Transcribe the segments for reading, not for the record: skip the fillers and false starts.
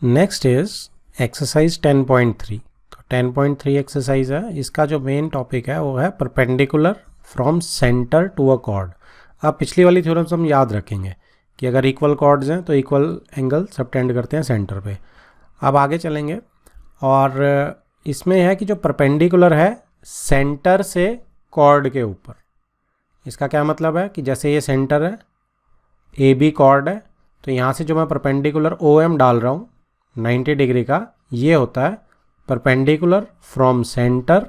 Next is exercise 10.3। तो 10.3 exercise है, इसका जो मेन टॉपिक है वो है perpendicular from centre to a chord. अब पिछली वाली थ्योरम्स हम याद रखेंगे कि अगर इक्वल कॉर्ड्स हैं तो इक्वल एंगल सबटेंड करते हैं सेंटर पे। अब आगे चलेंगे और इसमें है कि जो परपेंडिकुलर है सेंटर से कॉर्ड के ऊपर, इसका क्या मतलब है कि जैसे ये सेंटर है, ए बी कॉर्ड है, तो यहाँ से जो मैं परपेंडिकुलर ओ एम डाल रहा हूँ 90 डिग्री का, ये होता है perpendicular from centre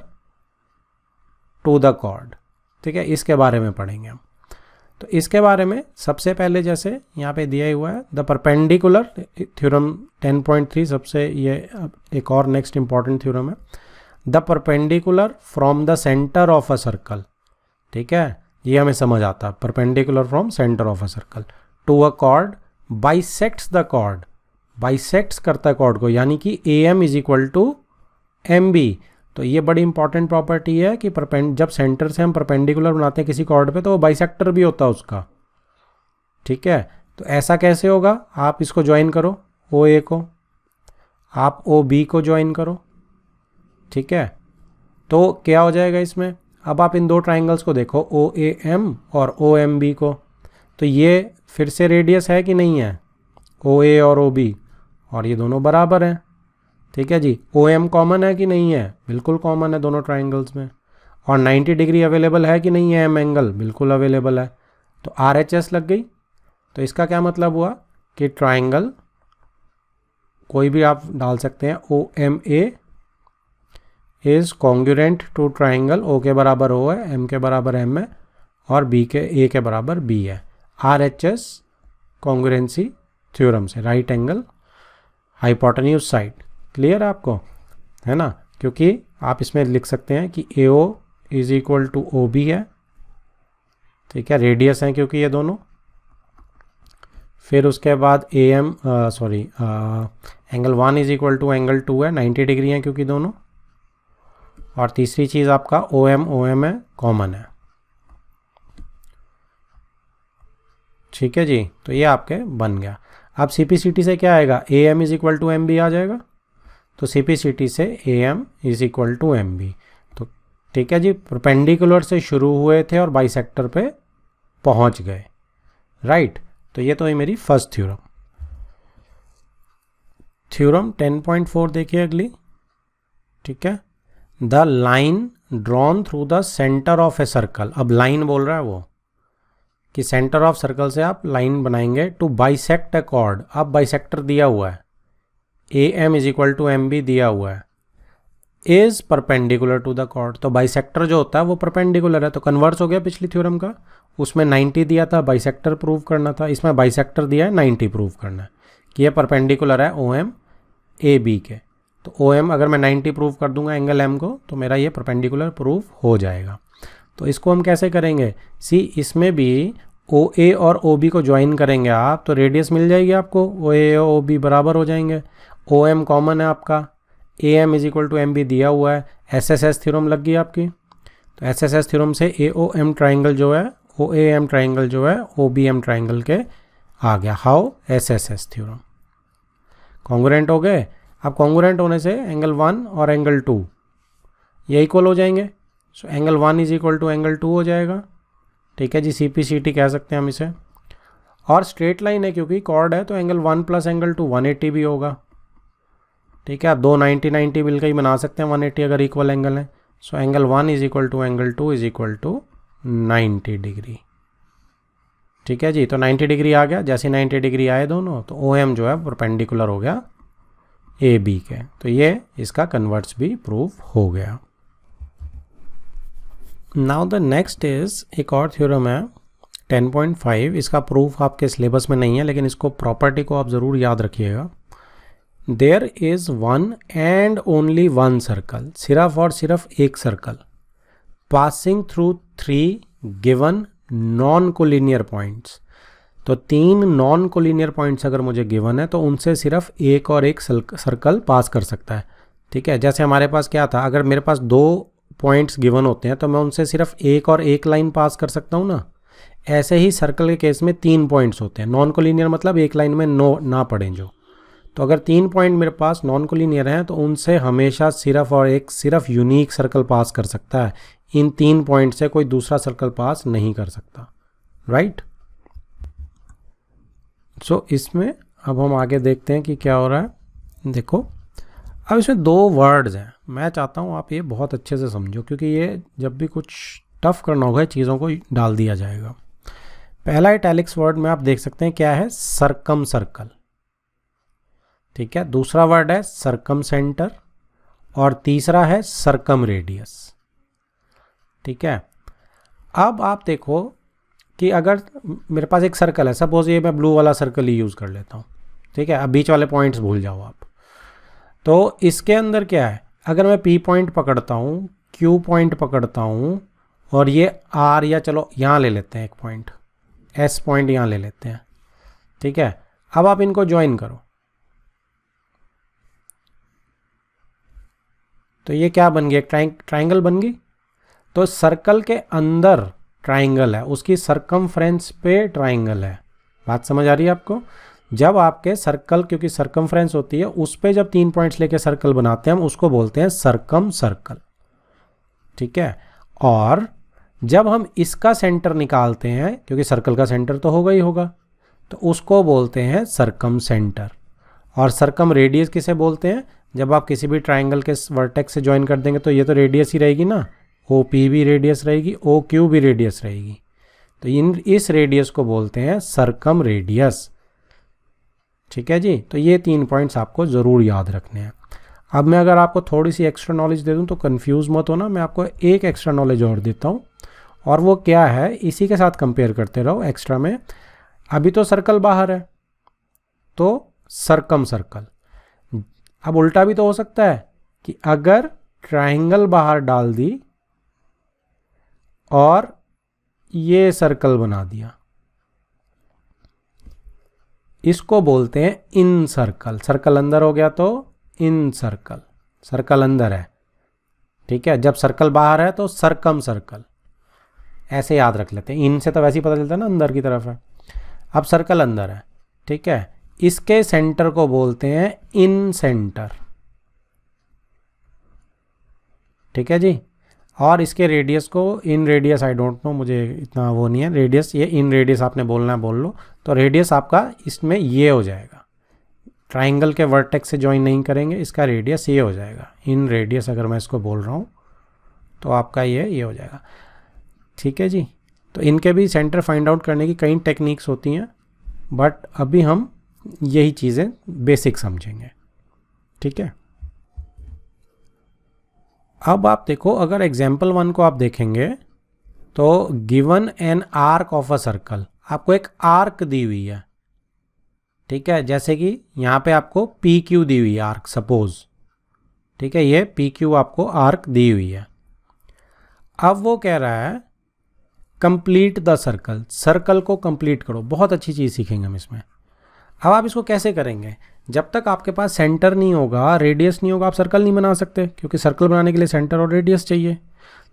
to the chord. ठीक है, इसके बारे में पढ़ेंगे हम। तो इसके बारे में सबसे पहले जैसे यहाँ पे दिया हुआ है द परपेंडिकुलर थ्योरम 10.3, सबसे ये एक और नेक्स्ट इंपॉर्टेंट थ्योरम है, the perpendicular from the centre of a circle. ठीक है, ये हमें समझ आता है, perpendicular from centre of a circle to a chord bisects the chord, bisects करता है कॉर्ड को, यानी कि A M is equal to M B. तो ये बड़ी इंपॉर्टेंट प्रॉपर्टी है कि जब सेंटर से हम परपेंडिकुलर बनाते हैं किसी कॉर्ड पे तो वो बाइसेक्टर भी होता है उसका। ठीक है, तो ऐसा कैसे होगा, आप इसको ज्वाइन करो ओ ए को, आप ओ बी को ज्वाइन करो। ठीक है, तो क्या हो जाएगा इसमें, अब आप इन दो ट्राइंगल्स को देखो ओ ए एम और ओ एम बी को, तो ये फिर से रेडियस है कि नहीं है, ओ ए और ओ बी, और ये दोनों बराबर हैं। ठीक है जी, ओ एम कॉमन है कि नहीं है, बिल्कुल कॉमन है दोनों ट्राइंगल्स में। और 90 डिग्री अवेलेबल है कि नहीं है, एम एंगल बिल्कुल अवेलेबल है, तो आर एच एस लग गई। तो इसका क्या मतलब हुआ कि ट्राइंगल कोई भी आप डाल सकते हैं, O M A is congruent to triangle, O के बराबर ओ है, एम के बराबर एम है, और बी के ए के बराबर बी है। R H S congruency theorem से, right angle hypotenuse side. Clear है आपको, है ना, क्योंकि आप इसमें लिख सकते हैं कि A O is equal to O B है। ठीक है, रेडियस है क्योंकि ये दोनों। फिर उसके बाद A M angle 1 is equal to angle 2 है, 90 डिग्री है क्योंकि दोनों। और तीसरी चीज़ आपका ओ एम है, कॉमन है। ठीक है जी, तो ये आपके बन गया। अब सी पी सी टी से क्या आएगा, A M is equal to M B आ जाएगा, तो सी पी सी टी से A M is equal to M B. तो ठीक है जी, परपेंडिकुलर से शुरू हुए थे और बाइसेक्टर पे पहुंच गए, राइट। तो ये तो है मेरी फर्स्ट थ्योरम। थ्योरम 10.4 देखिए अगली। ठीक है, the line drawn through the centre of a circle. अब लाइन बोल रहा है वो कि सेंटर ऑफ सर्कल से आप लाइन बनाएंगे टू बाइसेक्ट अ कॉर्ड। अब बाइसेक्टर दिया हुआ है, A M is equal to M B दिया हुआ है, is perpendicular to the chord. तो बाइसेक्टर जो होता है वो परपेंडिकुलर है, तो कन्वर्स हो गया पिछली थ्योरम का। उसमें 90 दिया था, बाइसेक्टर प्रूव करना था, इसमें बाइसेक्टर दिया है 90 प्रूव करना है कि ये परपेंडिकुलर है ओ एम ए बी के। तो ओ एम अगर मैं 90 प्रूव कर दूंगा एंगल एम को, तो मेरा ये परपेंडिकुलर प्रूव हो जाएगा। तो इसको हम कैसे करेंगे, सी इसमें भी ओ ए और ओ बी को ज्वाइन करेंगे आप, तो रेडियस मिल जाएगी आपको, ओ ए और ओ बी बराबर हो जाएंगे। ओ एम कॉमन है आपका, A M is equal to M B दिया हुआ है, एस एस एस थ्योरम लग गई आपकी। तो एस एस एस थ्योरम से ए ओ एम ट्राइंगल जो है, ओ ए एम ट्राइंगल जो है ओ बी एम ट्राइंगल के आ गया। How, S S S theorem. Congruent हो गए। अब कॉन्ग्रुएंट होने से एंगल 1 और एंगल 2 ये इक्वल हो जाएंगे, so angle 1 is equal to angle 2 हो जाएगा। ठीक है जी, सी पी सी टी कह सकते हैं हम इसे। और स्ट्रेट लाइन है क्योंकि कॉर्ड है, तो एंगल 1 प्लस एंगल 2 180 भी होगा। ठीक है, आप दो 90 मिलकर ही बना सकते हैं 180 अगर इक्वल एंगल है। So angle 1 is equal to angle 2 is equal to 90 degree. ठीक है जी, तो 90 डिग्री आ गया। जैसे 90 डिग्री आए दोनों, तो ओ एम जो है परपेंडिकुलर हो गया ए बी के। तो ये इसका कन्वर्ट्स भी प्रूव हो गया। नाउ द नेक्स्ट इज एक और थ्योरम है 10.5। इसका प्रूफ आपके सिलेबस में नहीं है, लेकिन इसको प्रॉपर्टी को आप ज़रूर याद रखिएगा। There is one and only one circle, सिर्फ और सिर्फ एक circle, passing through 3 given non collinear points. तो 3 नॉन कोलिनियर पॉइंट्स अगर मुझे गिवन है तो उनसे सिर्फ एक और एक सर्कल पास कर सकता है। ठीक है, जैसे हमारे पास क्या था, अगर मेरे पास 2 पॉइंट्स गिवन होते हैं तो मैं उनसे सिर्फ एक और एक लाइन पास कर सकता हूँ ना। ऐसे ही सर्कल के केस में 3 पॉइंट्स होते हैं, नॉन कोलिनियर मतलब एक लाइन में ना पड़े जो। तो अगर 3 पॉइंट मेरे पास नॉन कोलिनियर हैं तो उनसे हमेशा सिर्फ यूनिक सर्कल पास कर सकता है। इन 3 पॉइंट से कोई दूसरा सर्कल पास नहीं कर सकता, राइट। सो इसमें अब हम आगे देखते हैं कि क्या हो रहा है। देखो अब इसमें 2 वर्ड्स हैं, मैं चाहता हूँ आप ये बहुत अच्छे से समझो, क्योंकि ये जब भी कुछ टफ करना होगा चीज़ों को डाल दिया जाएगा। पहला इटैलिक्स वर्ड में आप देख सकते हैं क्या है, सरकम सर्कल, ठीक है। दूसरा वर्ड है सरकम सेंटर और तीसरा है सरकम रेडियस, ठीक है। अब आप देखो कि अगर मेरे पास एक सर्कल है, सपोज ये मैं ब्लू वाला सर्कल ही यूज़ कर लेता हूँ, ठीक है। अब बीच वाले पॉइंट्स भूल जाओ आप। तो इसके अंदर क्या है, अगर मैं P पॉइंट पकड़ता हूँ, Q पॉइंट पकड़ता हूँ और ये R, या चलो यहाँ ले लेते हैं एक पॉइंट, S पॉइंट यहाँ ले लेते हैं, ठीक है। अब आप इनको ज्वाइन करो तो ये क्या बन गया, ट्राइंगल बन गई। तो सर्कल के अंदर ट्राइंगल है, उसकी सरकमफ्रेंस पे ट्राइंगल है। बात समझ आ रही है आपको। जब आपके सर्कल, क्योंकि सरकमफ्रेंस होती है, उस पे जब 3 पॉइंट्स लेके सर्कल बनाते हैं हम उसको बोलते हैं सरकम सर्कल, ठीक है। और जब हम इसका सेंटर निकालते हैं, क्योंकि सर्कल का सेंटर तो होगा ही होगा, तो उसको बोलते हैं सरकम सेंटर। और सरकम रेडियस किसे बोलते हैं, जब आप किसी भी ट्राइंगल के वर्टेक्स से ज्वाइन कर देंगे तो ये तो रेडियस ही रहेगी ना, OP भी रेडियस रहेगी, OQ भी रेडियस रहेगी, तो इस रेडियस को बोलते हैं सरकम रेडियस, ठीक है जी। तो ये 3 पॉइंट्स आपको ज़रूर याद रखने हैं। अब मैं अगर आपको थोड़ी सी एक्स्ट्रा नॉलेज दे दूं तो कंफ्यूज मत होना, मैं आपको एक एक्स्ट्रा नॉलेज और देता हूं, और वो क्या है, इसी के साथ कंपेयर करते रहो एक्स्ट्रा में। अभी तो सर्कल बाहर है तो सरकम सर्कल, अब उल्टा भी तो हो सकता है कि अगर ट्राइंगल बाहर डाल दी और ये सर्कल बना दिया, इसको बोलते हैं इन सर्कल। सर्कल अंदर हो गया तो इन सर्कल, सर्कल अंदर है, ठीक है। जब सर्कल बाहर है तो सरकम सर्कल, ऐसे याद रख लेते हैं। इन से तो वैसे ही पता चलता है ना अंदर की तरफ है। अब सर्कल अंदर है, ठीक है, इसके सेंटर को बोलते हैं इन सेंटर, ठीक है जी। और इसके रेडियस को इन रेडियस, आई डोंट नो, मुझे इतना वो नहीं है रेडियस, ये इन रेडियस आपने बोलना है बोल लो। तो रेडियस आपका इसमें ये हो जाएगा, ट्राइंगल के वर्टेक्स से ज्वाइन नहीं करेंगे, इसका रेडियस ये हो जाएगा, इन रेडियस अगर मैं इसको बोल रहा हूँ तो आपका ये हो जाएगा, ठीक है जी। तो इनके भी सेंटर फाइंड आउट करने की कई टेक्निक्स होती हैं, बट अभी हम यही चीज़ें बेसिक समझेंगे, ठीक है। अब आप देखो, अगर एग्जाम्पल 1 को आप देखेंगे तो given an arc of a circle, आपको एक आर्क दी हुई है, ठीक है। जैसे कि यहाँ पे आपको PQ दी हुई है आर्क, सपोज, ठीक है, ये PQ आपको आर्क दी हुई है। अब वो कह रहा है कंप्लीट द सर्कल, सर्कल को कंप्लीट करो। बहुत अच्छी चीज़ सीखेंगे हम इसमें। अब आप इसको कैसे करेंगे, जब तक आपके पास सेंटर नहीं होगा, रेडियस नहीं होगा, आप सर्कल नहीं बना सकते, क्योंकि सर्कल बनाने के लिए सेंटर और रेडियस चाहिए।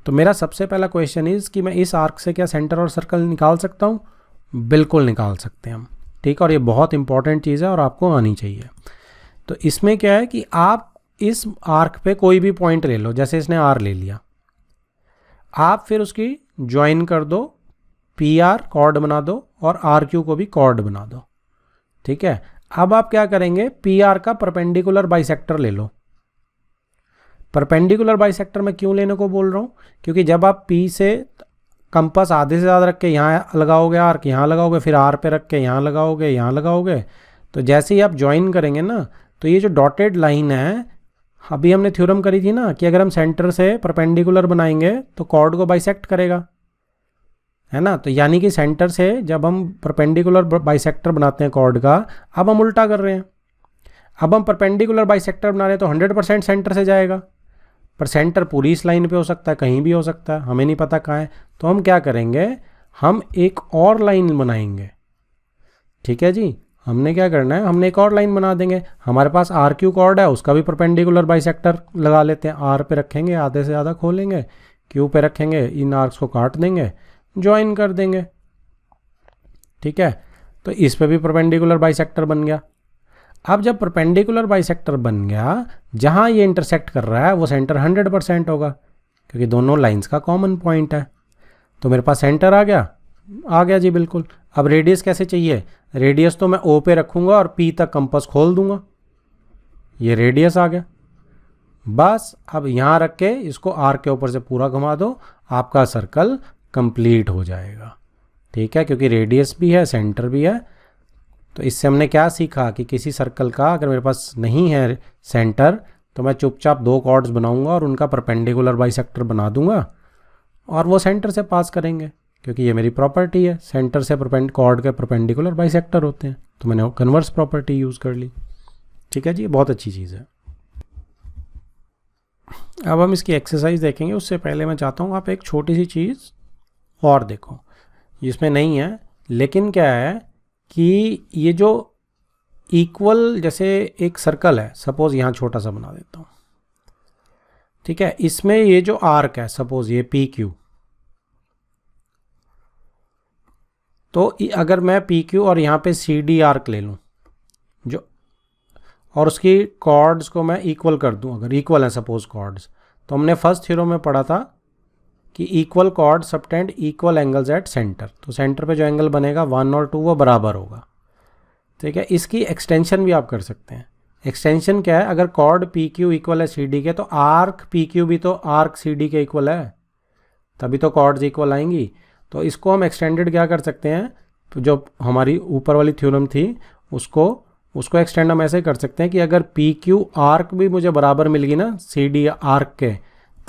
तो मेरा सबसे पहला क्वेश्चन इज़ कि मैं इस आर्क से क्या सेंटर और सर्कल निकाल सकता हूँ? बिल्कुल निकाल सकते हैं हम, ठीक है। और ये बहुत इंपॉर्टेंट चीज़ है और आपको आनी चाहिए। तो इसमें क्या है कि आप इस आर्क पे कोई भी पॉइंट ले लो, जैसे इसने R ले लिया, आप फिर उसकी ज्वाइन कर दो, PR कॉर्ड बना दो और RQ को भी कॉर्ड बना दो, ठीक है। अब आप क्या करेंगे, PR का परपेंडिकुलर बाइसेक्टर ले लो। परपेंडिकुलर बाइसेक्टर मैं क्यों लेने को बोल रहा हूँ, क्योंकि जब आप P से कंपास आधे से ज़्यादा रख के यहाँ लगाओगे, आर्क यहाँ लगाओगे, फिर R पे रख के यहाँ लगाओगे, यहाँ लगाओगे, तो जैसे ही आप ज्वाइन करेंगे ना, तो ये जो डॉटेड लाइन है, अभी हमने थ्योरम करी थी ना कि अगर हम सेंटर से परपेंडिकुलर बनाएंगे तो कॉर्ड को बाइसेक्ट करेगा, है ना। तो यानी कि सेंटर से जब हम परपेंडिकुलर बाइसेक्टर बनाते हैं कॉर्ड का, अब हम उल्टा कर रहे हैं। अब हम परपेंडिकुलर बाइसेक्टर बना रहे हैं तो 100% सेंटर से जाएगा, पर सेंटर पूरी इस लाइन पे हो सकता है, कहीं भी हो सकता है, हमें नहीं पता कहाँ है। तो हम क्या करेंगे, हम एक और लाइन बनाएंगे, ठीक है जी। हमने क्या करना है, हमने एक और लाइन बना देंगे। हमारे पास RQ कॉर्ड है, उसका भी परपेंडिकुलर बाइसेक्टर लगा लेते हैं। R पे रखेंगे, आधे से ज़्यादा खोलेंगे, Q पे रखेंगे, इन आर्क्स को काट देंगे, ज्वाइन कर देंगे, ठीक है। तो इस पे भी परपेंडिकुलर बाइसेक्टर बन गया। अब जब परपेंडिकुलर बाइसेक्टर बन गया, जहाँ ये इंटरसेक्ट कर रहा है वो सेंटर 100% होगा, क्योंकि दोनों लाइंस का कॉमन पॉइंट है। तो मेरे पास सेंटर आ गया जी बिल्कुल। अब रेडियस कैसे चाहिए? रेडियस तो मैं ओ पे रखूँगा और पी तक कंपास खोल दूंगा, ये रेडियस आ गया। बस अब यहाँ रख के इसको आर के ऊपर से पूरा घुमा दो, आपका सर्कल कंप्लीट हो जाएगा। ठीक है, क्योंकि रेडियस भी है, सेंटर भी है। तो इससे हमने क्या सीखा कि किसी सर्कल का अगर मेरे पास नहीं है सेंटर, तो मैं चुपचाप दो कॉर्ड्स बनाऊंगा और उनका परपेंडिकुलर बाइसेक्टर बना दूंगा और वो सेंटर से पास करेंगे, क्योंकि ये मेरी प्रॉपर्टी है, सेंटर से कॉर्ड के परपेंडिकुलर बाइसेक्टर होते हैं। तो मैंने कन्वर्स प्रॉपर्टी यूज़ कर ली। ठीक है जी, बहुत अच्छी चीज़ है। अब हम इसकी एक्सरसाइज देखेंगे, उससे पहले मैं चाहता हूँ आप एक छोटी सी चीज़ और देखो, इसमें नहीं है लेकिन क्या है कि ये जो इक्वल, जैसे एक सर्कल है, सपोज यहाँ छोटा सा बना देता हूँ। ठीक है, इसमें ये जो आर्क है, सपोज ये पी क्यू, तो अगर मैं पी क्यू और यहाँ पे सी डी आर्क ले लूँ जो, और उसकी कॉर्ड्स को मैं इक्वल कर दूँ, अगर इक्वल है सपोज कॉर्ड्स, तो हमने फर्स्ट थ्योरम में पढ़ा था कि equal cord subtend equal angles at centre. तो सेंटर पे जो एंगल बनेगा 1 और 2 वो बराबर होगा। ठीक है, इसकी एक्सटेंशन भी आप कर सकते हैं। एक्सटेंशन क्या है? अगर कॉर्ड पी क्यू इक्वल है सी डी के, तो आर्क पी क्यू भी तो आर्क सी डी के इक्वल है, तभी तो कॉर्ड्स इक्वल आएंगी। तो इसको हम एक्सटेंडेड क्या कर सकते हैं, तो जो हमारी ऊपर वाली थ्योरम थी उसको एक्सटेंड हम ऐसे कर सकते हैं कि अगर पी क्यू आर्क भी मुझे बराबर मिल गई ना सी डी आर्क के,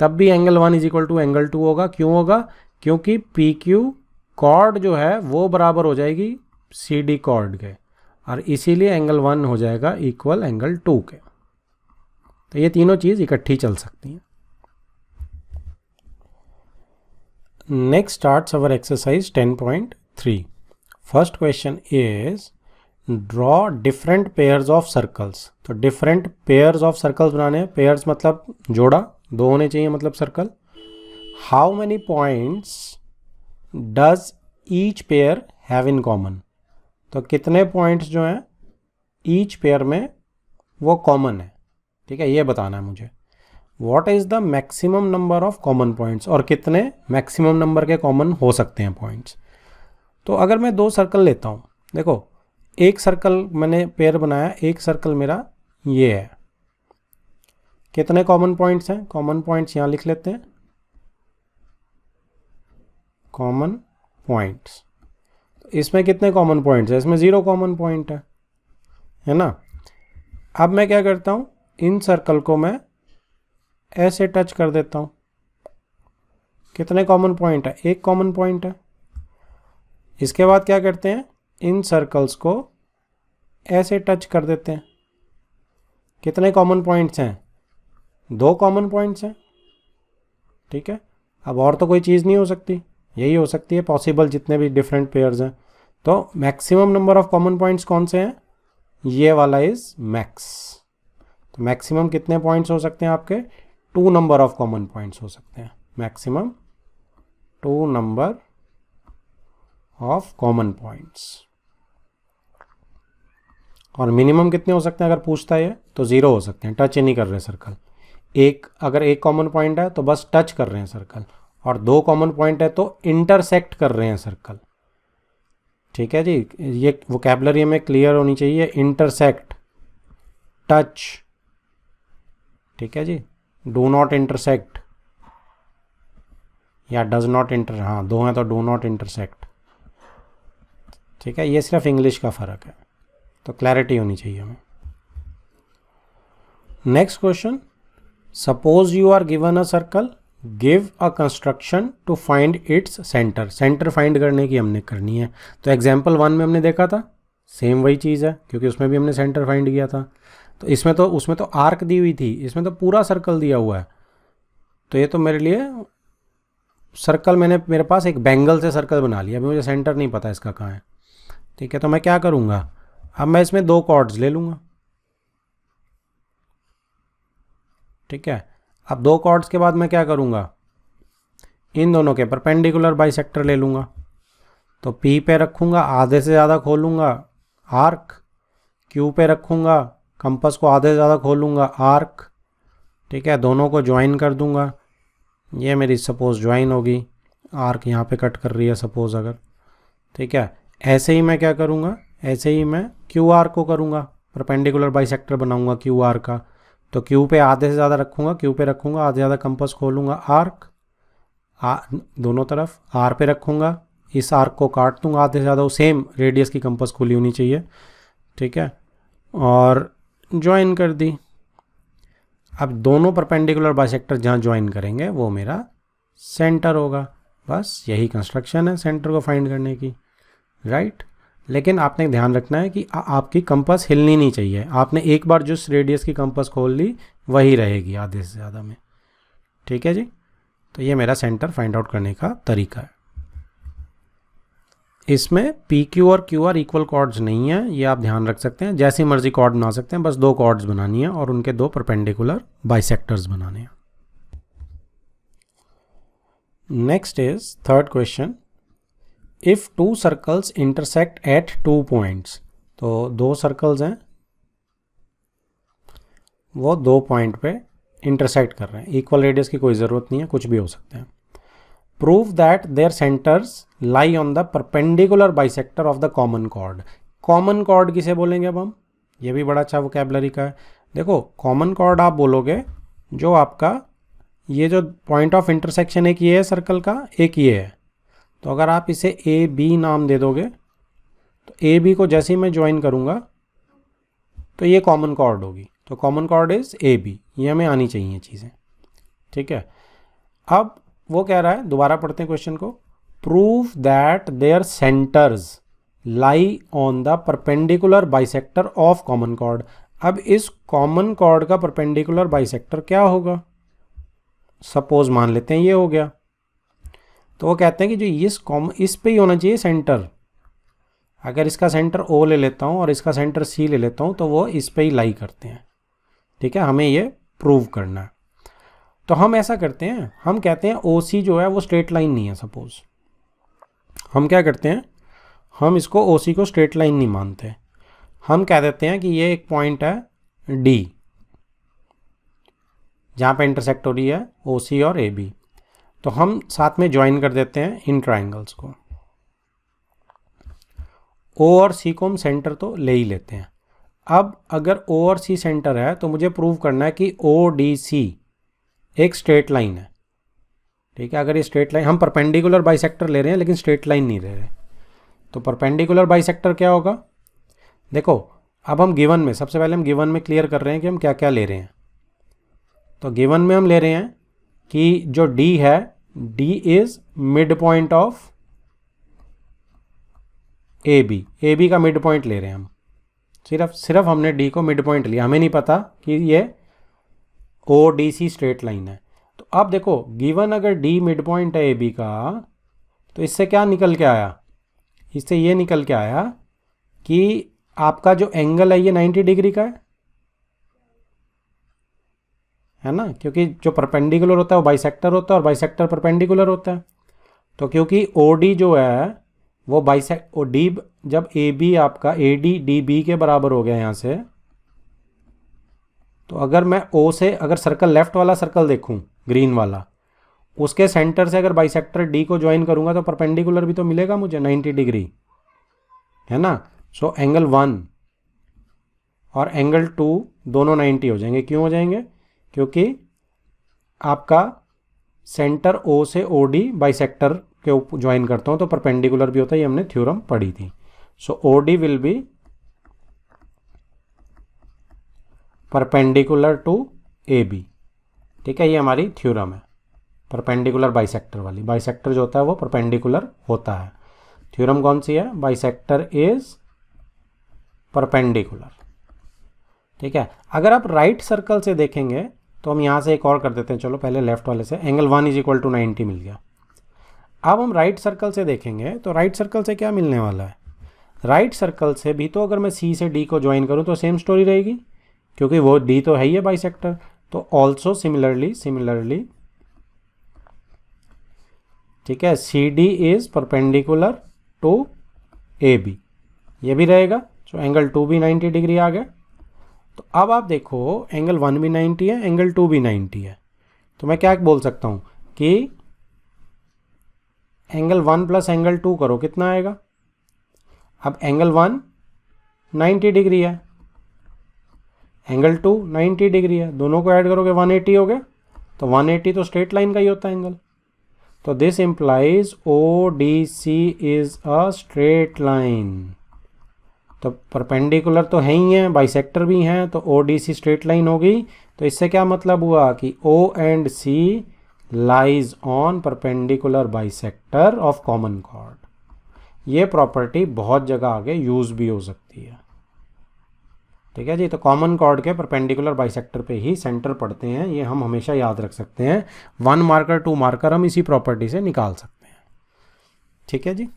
तब भी angle 1 is equal to angle 2 होगा। क्यों होगा? क्योंकि पी क्यू कॉर्ड जो है वो बराबर हो जाएगी सी डी कॉर्ड के, और इसीलिए एंगल 1 हो जाएगा इक्वल एंगल 2 के। तो ये तीनों चीज़ इकट्ठी चल सकती हैं। Next starts our exercise 10.3। First question is draw different pairs of circles. तो डिफरेंट पेयर्स ऑफ सर्कल्स बनाने हैं। पेयर्स मतलब जोड़ा, दो होने चाहिए मतलब circle. How many points does each pair have in common? तो कितने पॉइंट्स जो हैं ईच पेयर में वो कॉमन है। ठीक है, ये बताना है मुझे। What is the maximum number of common points, और कितने मैक्सिमम नंबर के कॉमन हो सकते हैं पॉइंट्स। तो अगर मैं दो सर्कल लेता हूँ, देखो एक सर्कल मैंने पेयर बनाया, एक सर्कल मेरा ये है, कितने कॉमन पॉइंट्स हैं? कॉमन पॉइंट्स यहाँ लिख लेते हैं, कॉमन पॉइंट्स। इसमें कितने कॉमन पॉइंट्स हैं? इसमें 0 कॉमन पॉइंट है ना। अब मैं क्या करता हूँ, इन सर्कल को मैं ऐसे टच कर देता हूँ। कितने कॉमन पॉइंट है? एक कॉमन पॉइंट है। इसके बाद क्या करते हैं, इन सर्कल्स को ऐसे टच कर देते हैं। कितने कॉमन पॉइंट्स हैं? 2 कॉमन पॉइंट्स हैं। ठीक है, अब और तो कोई चीज़ नहीं हो सकती, यही हो सकती है पॉसिबल जितने भी डिफरेंट पेयर्स हैं। तो maximum number of common points कौन से हैं? ये वाला इज मैक्स। तो मैक्सिमम कितने पॉइंट्स हो सकते हैं आपके? 2 नंबर ऑफ कॉमन पॉइंट्स हो सकते हैं। Maximum 2 number of common points. और मिनिमम कितने हो सकते हैं अगर पूछता है तो 0 हो सकते हैं, टच ही नहीं कर रहे सर्कल। अगर एक कॉमन पॉइंट है तो बस टच कर रहे हैं सर्कल, और 2 कॉमन पॉइंट है तो इंटरसेक्ट कर रहे हैं सर्कल। ठीक है जी, ये वोकैबुलरी में क्लियर होनी चाहिए। इंटरसेक्ट, टच, ठीक है जी, डू नॉट इंटरसेक्ट या डज नॉट इंटर, हाँ 2 हैं तो डू नॉट इंटरसेक्ट। ठीक है, ये सिर्फ इंग्लिश का फ़र्क है, तो क्लैरिटी होनी चाहिए हमें। Next question, suppose you are given a circle, give a construction to find its centre. Centre फाइंड करने की हमने करनी है। तो एग्जाम्पल 1 में हमने देखा था, सेम वही चीज़ है, क्योंकि उसमें भी हमने सेंटर फाइंड किया था। तो उसमें तो आर्क दी हुई थी, इसमें तो पूरा सर्कल दिया हुआ है। तो ये तो मेरे लिए सर्कल, मेरे पास एक बैंगल से सर्कल बना लिया, अभी मुझे सेंटर नहीं पता इसका कहाँ है। ठीक है, तो मैं क्या करूँगा, अब मैं इसमें 2 कॉर्ड्स ले लूँगा। ठीक है, अब 2 कॉर्ड्स के बाद मैं क्या करूँगा, इन दोनों के परपेंडिकुलर बाइसेक्टर ले लूँगा। तो P पे रखूँगा, आधे से ज़्यादा खोलूँगा आर्क, क्यू पे रखूँगा, कंपास को आधे से ज़्यादा खोलूँगा, आर्क, ठीक है, दोनों को ज्वाइन कर दूँगा। ये मेरी सपोज ज्वाइन होगी, आर्क यहाँ पे कट कर रही है सपोज अगर, ठीक है। ऐसे ही मैं क्या करूँगा, ऐसे ही मैं क्यू आर को करूँगा, परपेंडिकुलर बाइसेक्टर बनाऊँगा क्यू आर का। तो क्यू पे आधे से ज़्यादा रखूँगा, क्यू पे रखूँगा, आधे से ज़्यादा कंपास खोलूँगा, आर्क दोनों तरफ, आर पे रखूँगा, इस आर्क को काट दूँगा आधे से ज़्यादा, वो सेम रेडियस की कंपास खुली होनी चाहिए, ठीक है, और ज्वाइन कर दी। अब दोनों परपेंडिकुलर बाइसेक्टर जहाँ ज्वाइन करेंगे वो मेरा सेंटर होगा। बस यही कंस्ट्रक्शन है सेंटर को फाइंड करने की, राइट। लेकिन आपने ध्यान रखना है कि आपकी कंपास हिलनी नहीं चाहिए। आपने एक बार जिस रेडियस की कंपास खोल ली वही रहेगी आधे से ज़्यादा में, ठीक है जी। तो ये मेरा सेंटर फाइंड आउट करने का तरीका है। इसमें पी क्यू और क्यू आर इक्वल कॉर्ड्स नहीं है, ये आप ध्यान रख सकते हैं। जैसी मर्जी कॉर्ड बना सकते हैं, बस दो कॉर्ड्स बनानी है और उनके दो परपेंडिकुलर बाइसेक्टर्स बनाने हैं। Next is third question, if two circles intersect at 2 points. तो दो सर्कल्स हैं, वो 2 पॉइंट पे इंटरसेक्ट कर रहे हैं। इक्वल रेडियस की कोई ज़रूरत नहीं है, कुछ भी हो सकते हैं। Prove that there centres lie on the perpendicular bisector of the common chord. Common chord किसे बोलेंगे अब हम, ये भी बड़ा अच्छा वोकैबुलरी का है। देखो कॉमन कॉर्ड आप बोलोगे जो आपका ये जो पॉइंट ऑफ इंटरसेक्शन एक ये है सर्कल का, एक ये है। तो अगर आप इसे ए बी नाम दे दोगे तो ए बी को जैसे ही मैं ज्वाइन करूँगा तो ये कॉमन कॉर्ड होगी। तो common chord is A B, ये हमें आनी चाहिए चीज़ें, ठीक है। अब वो कह रहा है, दोबारा पढ़ते हैं क्वेश्चन को, prove that there centres lie on the perpendicular bisector of common chord. अब इस कॉमन कॉर्ड का परपेंडिकुलर बाइसेक्टर क्या होगा, सपोज मान लेते हैं ये हो गया। तो वो कहते हैं कि जो इस पे ही होना चाहिए सेंटर। अगर इसका सेंटर ओ ले लेता हूँ और इसका सेंटर सी ले लेता हूँ तो वो इस पे ही लाई करते हैं, ठीक है। हमें ये प्रूव करना है। तो हम ऐसा करते हैं, हम कहते हैं ओ सी जो है वो स्ट्रेट लाइन नहीं है। सपोज हम क्या करते हैं, हम इसको ओ सी को स्ट्रेट लाइन नहीं मानते। हम कह देते हैं कि ये एक पॉइंट है डी जहाँ पे इंटरसेक्ट हो रही है ओ सी और ए बी। तो हम साथ में ज्वाइन कर देते हैं इन ट्राइंगल्स को। ओ और सी को हम सेंटर तो ले ही लेते हैं। अब अगर ओ और सी सेंटर है तो मुझे प्रूव करना है कि ओ डी सी एक स्ट्रेट लाइन है, ठीक है। अगर ये स्ट्रेट लाइन, हम परपेंडिकुलर बाइसेक्टर ले रहे हैं लेकिन स्ट्रेट लाइन नहीं ले रहे। तो परपेंडिकुलर बाइसेक्टर क्या होगा, देखो अब हम गिवन में, सबसे पहले हम गिवन में क्लियर कर रहे हैं कि हम क्या क्या ले रहे हैं। तो गिवन में हम ले रहे हैं कि जो डी है, D is mid point of A B का मिड पॉइंट ले रहे हैं हम। सिर्फ हमने डी को मिड पॉइंट लिया, हमें नहीं पता कि ये O D C straight line है। तो अब देखो गिवन अगर डी मिड पॉइंट है ए बी का, तो इससे क्या निकल के आया, इससे ये निकल के आया कि आपका जो एंगल है ये 90 डिग्री का है ना, क्योंकि जो परपेंडिकुलर होता है वो बाइसेक्टर होता है और बाइसेक्टर परपेंडिकुलर होता है। तो क्योंकि ओ डी जो है वो ओ डी, जब ए बी आपका ए डी डी बी के बराबर हो गया यहाँ से, तो अगर मैं ओ से अगर सर्कल लेफ्ट वाला सर्कल देखूं ग्रीन वाला, उसके सेंटर से अगर बाइसेक्टर डी को ज्वाइन करूंगा तो परपेंडिकुलर भी तो मिलेगा मुझे 90 डिग्री, है ना। सो एंगल 1 और एंगल 2 दोनों 90 हो जाएंगे। क्यों हो जाएंगे, क्योंकि आपका सेंटर ओ से ओ डी बाइसेक्टर के ज्वाइन करता हूँ तो परपेंडिकुलर भी होता है, ये हमने थ्योरम पढ़ी थी। So O D will be perpendicular to A B, ठीक है। ये हमारी थ्योरम है परपेंडिकुलर बाइसेक्टर वाली। बाइसेक्टर जो होता है वो परपेंडिकुलर होता है। थ्योरम कौन सी है, बाइसेक्टर इज परपेंडिकुलर, ठीक है। अगर आप राइट सर्कल से देखेंगे तो हम यहाँ से एक और कर देते हैं, चलो पहले लेफ्ट वाले से, एंगल 1 इज इक्वल टू 90 मिल गया। अब हम राइट सर्कल से देखेंगे तो राइट सर्कल से क्या मिलने वाला है, राइट सर्कल से भी तो अगर मैं सी से डी को ज्वाइन करूँ तो सेम स्टोरी रहेगी, क्योंकि वो डी तो है ही है बाइसेक्टर। तो ऑल्सो सिमिलरली ठीक है, C D is perpendicular to A B, ये भी रहेगा। सो एंगल 2 भी 90 डिग्री आ गया। तो अब आप देखो एंगल 1 भी 90 है, एंगल 2 भी 90 है, तो मैं क्या बोल सकता हूँ कि एंगल 1 प्लस एंगल 2 करो, कितना आएगा? अब एंगल 1 90 डिग्री है, एंगल 2 90 डिग्री है, दोनों को ऐड करोगे 180 हो गया। तो 180 तो स्ट्रेट लाइन का ही होता है एंगल। तो this implies ODC is a straight line. तो परपेंडिकुलर तो है ही है, बाइसेक्टर भी हैं, तो ODC स्ट्रेट लाइन होगी। तो इससे क्या मतलब हुआ कि O and C lies on perpendicular bisector of common chord. ये प्रॉपर्टी बहुत जगह आगे यूज भी हो सकती है। ठीक है जी। तो कॉमन कॉर्ड के परपेंडिकुलर बाइसेक्टर पे ही सेंटर पड़ते हैं, ये हम हमेशा याद रख सकते हैं। 1 मार्कर 2 मार्कर हम इसी प्रॉपर्टी से निकाल सकते हैं। ठीक है जी।